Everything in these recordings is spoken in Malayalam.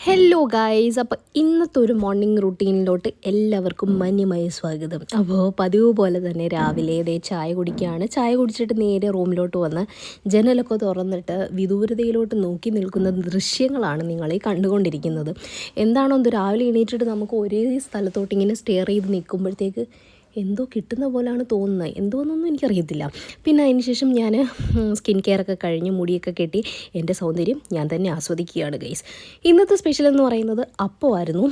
ഹലോ ഗായ്സ്, അപ്പോൾ ഇന്നത്തെ ഒരു മോർണിംഗ് റൂട്ടീനിലോട്ട് എല്ലാവർക്കും മാന്യമായ സ്വാഗതം. അപ്പോൾ പതിവ് പോലെ തന്നെ രാവിലെ ചായ കുടിക്കുകയാണ്. ചായ കുടിച്ചിട്ട് നേരെ റൂമിലോട്ട് വന്ന് ജനലൊക്കെ തുറന്നിട്ട് വിദൂരതയിലോട്ട് നോക്കി നിൽക്കുന്ന ദൃശ്യങ്ങളാണ് നിങ്ങളീ കണ്ടുകൊണ്ടിരിക്കുന്നത്. എന്താണോ എന്തോ രാവിലെ എണീറ്റിട്ട് നമുക്ക് ഒരേ സ്ഥലത്തോട്ട് ഇങ്ങനെ സ്റ്റെയർ ചെയ്ത് നിൽക്കുമ്പോഴത്തേക്ക് എന്തോ കിട്ടുന്ന പോലെയാണ് തോന്നുന്നത്. എന്തോന്നൊന്നും എനിക്കറിയത്തില്ല. പിന്നെ അതിന് ശേഷം ഞാൻ സ്കിൻ കെയർ ഒക്കെ കഴിഞ്ഞ് മുടിയൊക്കെ കെട്ടി എൻ്റെ സൗന്ദര്യം ഞാൻ തന്നെ ആസ്വദിക്കുകയാണ് ഗൈസ്. ഇന്നത്തെ സ്പെഷ്യൽ എന്ന് പറയുന്നത് അപ്പമായിരുന്നു.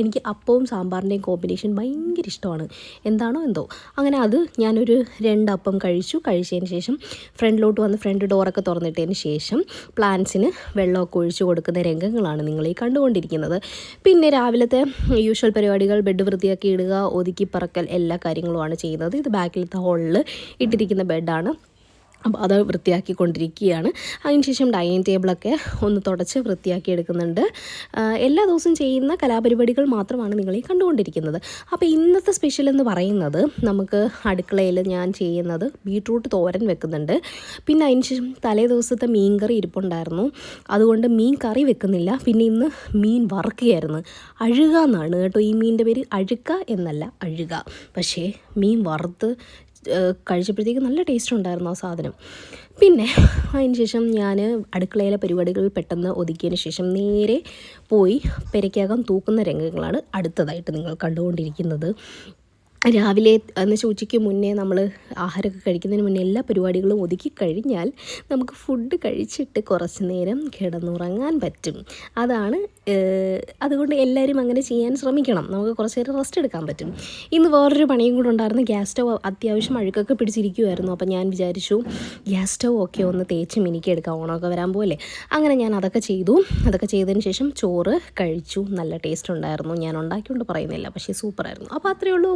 എനിക്ക് അപ്പവും സാമ്പാറിൻ്റെയും കോമ്പിനേഷൻ ഭയങ്കര ഇഷ്ടമാണ്. എന്താണോ എന്തോ അങ്ങനെ അത് ഞാനൊരു 2 അപ്പം കഴിച്ചതിന് ശേഷം ഫ്രണ്ടിലോട്ട് വന്ന് ഫ്രണ്ട് ഡോറൊക്കെ തുറന്നിട്ടതിന് ശേഷം പ്ലാന്റ്സിന് വെള്ളമൊക്കെ ഒഴിച്ചു കൊടുക്കുന്ന രംഗങ്ങളാണ് നിങ്ങളീ കണ്ടുകൊണ്ടിരിക്കുന്നത്. പിന്നെ രാവിലത്തെ യൂഷ്വൽ പരിപാടികൾ, ബെഡ് വൃത്തിയാക്കി ഇടുക, ഒതുക്കി പറക്കൽ, എല്ലാ കാര്യങ്ങളുമാണ് ചെയ്യുന്നത്. ഇത് ബാക്കിലത്തെ ഹോളിൽ ഇട്ടിരിക്കുന്ന ബെഡാണ്. അപ്പോൾ അത് വൃത്തിയാക്കിക്കൊണ്ടിരിക്കുകയാണ്. അതിനുശേഷം ഡൈനിങ് ടേബിളൊക്കെ ഒന്ന് തുടച്ച് വൃത്തിയാക്കി എടുക്കുന്നുണ്ട്. എല്ലാ ദിവസവും ചെയ്യുന്ന കലാപരിപാടികൾ മാത്രമാണ് നിങ്ങളീ കണ്ടുകൊണ്ടിരിക്കുന്നത്. അപ്പോൾ ഇന്നത്തെ സ്പെഷ്യൽ എന്ന് പറയുന്നത്, നമുക്ക് അടുക്കളയിൽ ഞാൻ ചെയ്യുന്നത് ബീട്രൂട്ട് തോരൻ വെക്കുന്നുണ്ട്. പിന്നെ അതിനുശേഷം തലേ ദിവസത്തെ മീൻ കറി ഇരിപ്പുണ്ടായിരുന്നു, അതുകൊണ്ട് മീൻ കറി വെക്കുന്നില്ല. പിന്നെ ഇന്ന് മീൻ വറുക്കുകയായിരുന്നു. അഴുക എന്നാണ് കേട്ടോ ഈ മീനിൻ്റെ പേര്. അഴുക്ക എന്നല്ല, അഴുക. പക്ഷേ മീൻ വറുത്ത് കഴിച്ചപ്പോഴത്തേക്ക് നല്ല ടേസ്റ്റ് ഉണ്ടായിരുന്നു ആ സാധനം. പിന്നെ അതിന് ശേഷം ഞാൻ അടുക്കളയിലെ പരിപാടികൾ പെട്ടെന്ന് ഒതുക്കിയതിന് ശേഷം നേരെ പോയി പെരയ്ക്കകം തൂക്കുന്ന രംഗങ്ങളാണ് അടുത്തതായിട്ട് നിങ്ങൾ കണ്ടുകൊണ്ടിരിക്കുന്നത്. രാവിലെ എന്ന് വെച്ചാൽ ഉച്ചയ്ക്ക് മുന്നേ നമ്മൾ ആഹാരമൊക്കെ കഴിക്കുന്നതിന് മുന്നേ എല്ലാ പരിപാടികളും ഒതുക്കി കഴിഞ്ഞാൽ നമുക്ക് ഫുഡ് കഴിച്ചിട്ട് കുറച്ച് നേരം കിടന്നുറങ്ങാൻ പറ്റും. അതുകൊണ്ട് എല്ലാവരും അങ്ങനെ ചെയ്യാൻ ശ്രമിക്കണം. നമുക്ക് കുറച്ച് നേരം റെസ്റ്റ് എടുക്കാൻ പറ്റും. ഇന്ന് വേറൊരു പണിയും കൂടെ ഉണ്ടായിരുന്നു. ഗ്യാസ് സ്റ്റവ് അത്യാവശ്യം അഴുക്കൊക്കെ പിടിച്ചിരിക്കുമായിരുന്നു. അപ്പോൾ ഞാൻ വിചാരിച്ചു ഗ്യാസ് സ്റ്റവ് ഒക്കെ ഒന്ന് തേച്ച് മിനുക്കിയെടുക്കാം, ഓണമൊക്കെ വരാൻ പോലെ. അങ്ങനെ ഞാൻ അതൊക്കെ ചെയ്തു. അതൊക്കെ ചെയ്തതിന് ശേഷം ചോറ് കഴിച്ചു. നല്ല ടേസ്റ്റ് ഉണ്ടായിരുന്നു. ഞാൻ ഉണ്ടാക്കിക്കൊണ്ട് പറയുന്നില്ല, പക്ഷേ സൂപ്പറായിരുന്നു. അപ്പോൾ അത്രയേ ഉള്ളൂ.